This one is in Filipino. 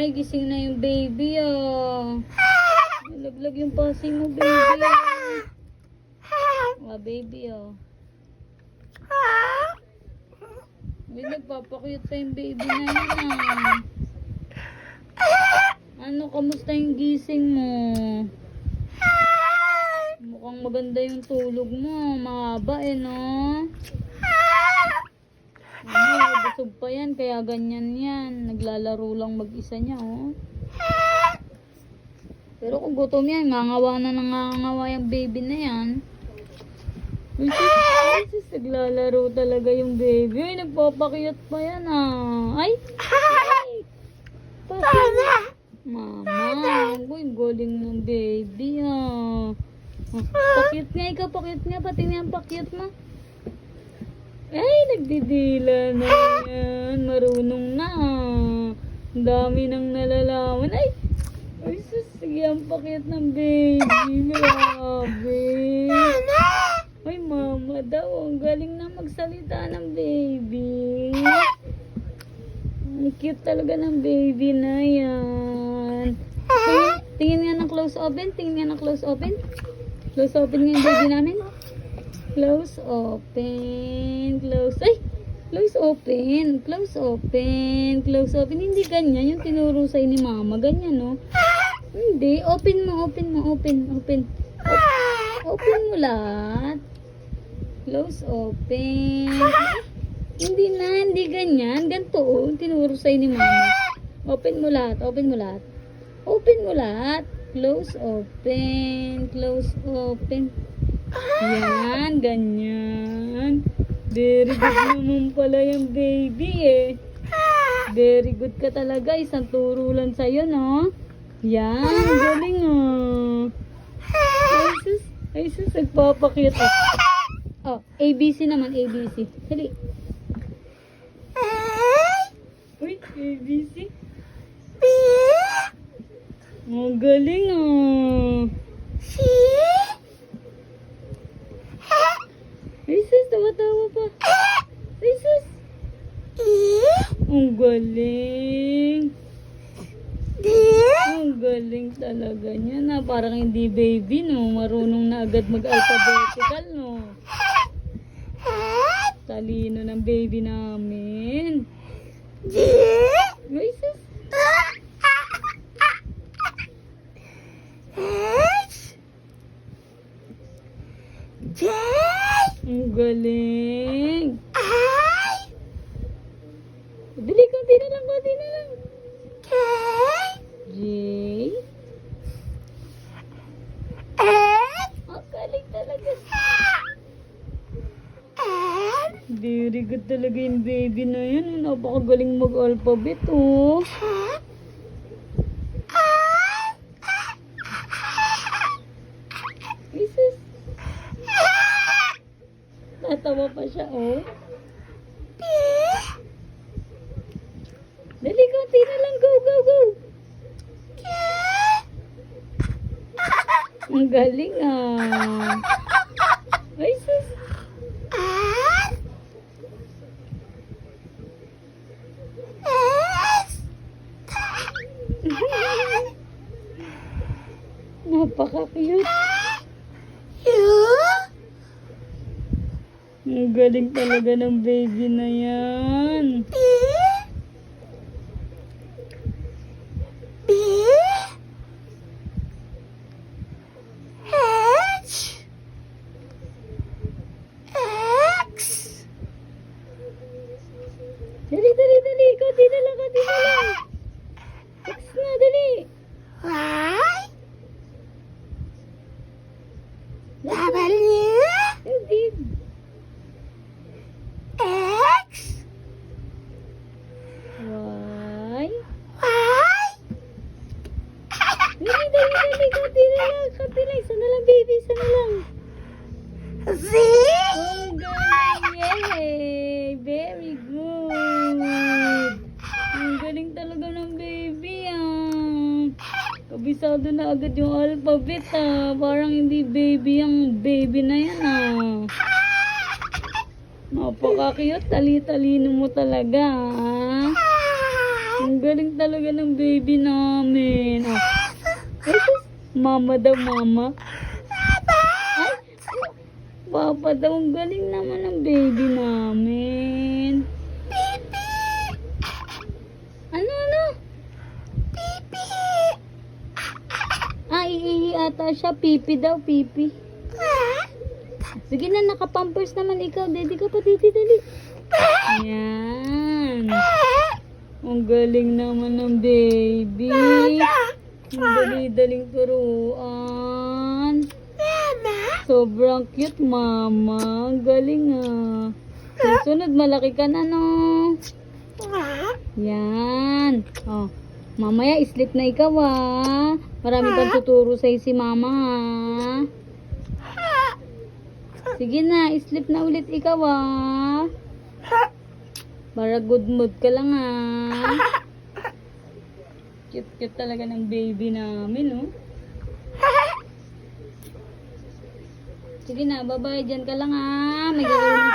Ay, gising na yung baby ah. Nalaglag yung pasi mo, baby. Ah, baby ah. May nagpapakuyot pa yung baby na yun ah. Ano, kamusta yung gising mo? Mukhang maganda yung tulog mo. Mahaba eh, no? Ano, busog pa yan, kaya ganyan yan. Naglalaro lang mag-isa niya, oh. Pero kung gutom yan, nangangawa na nangangawa yung baby na yan. Ay, sis, naglalaro talaga yung baby. Ay, nagpapakiyot pa yan, ah. Ay! Ay! Pasi! Mama, uy, galing ng baby, ah. Pakiyot nga, ikaw, pakiyot nga. Pati nga ang pakiyot mo. Ay, nagdidila na yan. Marunong na, ah. Ang dami nang nalalaman. Ay! Ay, sus, sige ang pakiyot ng baby. Grabe. Ay, mama daw. Ang galing na magsalita ng baby. Ang cute talaga ng baby na yan. Tingin nga ng close open. Tingin nga ng close open. Close open nga yung baby namin. Close open. Close. Ay! Close open. Close open. Close open. Hindi ganyan. Yung tinuro sa'yo ni mama. Ganyan, no? Hindi. Open mo. Open mo. Open. Open. Open mo lahat. Close open. Hindi na. Hindi ganyan. Ganito, oh. Tinuro sa'yo ni mama. Open mo lahat. Open mo lahat. Open mo lahat. Close open. Close open. Yan. Ganyan. Very good naman pala yung baby eh. Very good ka talaga. Isang turo lang sa'yo, no? Yan. Galing ah. Ay sus. Nagpapakit ah. Oh, ABC naman. ABC. Dali. Uy, ABC. Oh, galing ah. Ay sus, tawa-tawa pa. Ay sus. Ang galing. Ang galing talaga niya na. Parang hindi baby, no? Marunong na agad mag-alphabetical, no? Talino ng baby namin. Ay sus. Ang galing. Dali, konti na lang, konti na lang. J. Ang galing talaga. Very good talaga yung baby na yan. Napakagaling mag-alphabet, oh. Jesus. Natawa pa siya, oh. Dali, konti na lang. Go, go, go. Ang galing, ah. Ay, sus. Napaka-cute. Ang galing talaga ng baby na yan. Dali, dali, dali. Konti na lang, konti na lang. X na, dali. Hindi. Y. Dali, dali, dali. Konti na lang. Konti lang. Isa na lang, baby. Isa na lang. Oh, galing. Yay. Very good. Ang galing talaga ng baby, ah. Kabisado na agad yung alphabet, ah. Parang hindi baby ang baby na yan, ah. Napaka-cute. Tali-talino mo talaga, ah. Ang galing talaga ng baby namin. Oh. Ay, sus. Mama daw, mama. Ay, papa daw. Ang galing naman ng baby namin. Ano? Iihi ata siya. Pipi daw, pipi. Sige na, nakapampers naman ikaw. Daddy ka pa, dito, dali. Yan. Ang galing naman ng baby. Ang dali-daling turuan. Sobrang cute, mama. Ang galing ah. Sunod, malaki ka na, no? Yan. Oh. Mamaya, sleep na ikaw, ah. Marami pang tuturo sa'yo si mama, ha? Sige na, sleep na ulit ikaw, ah. Para good mood ka lang, ah. Cute-cute talaga ng baby namin, oh. Sige na, bye-bye. Diyan ka lang, ah. May gagawin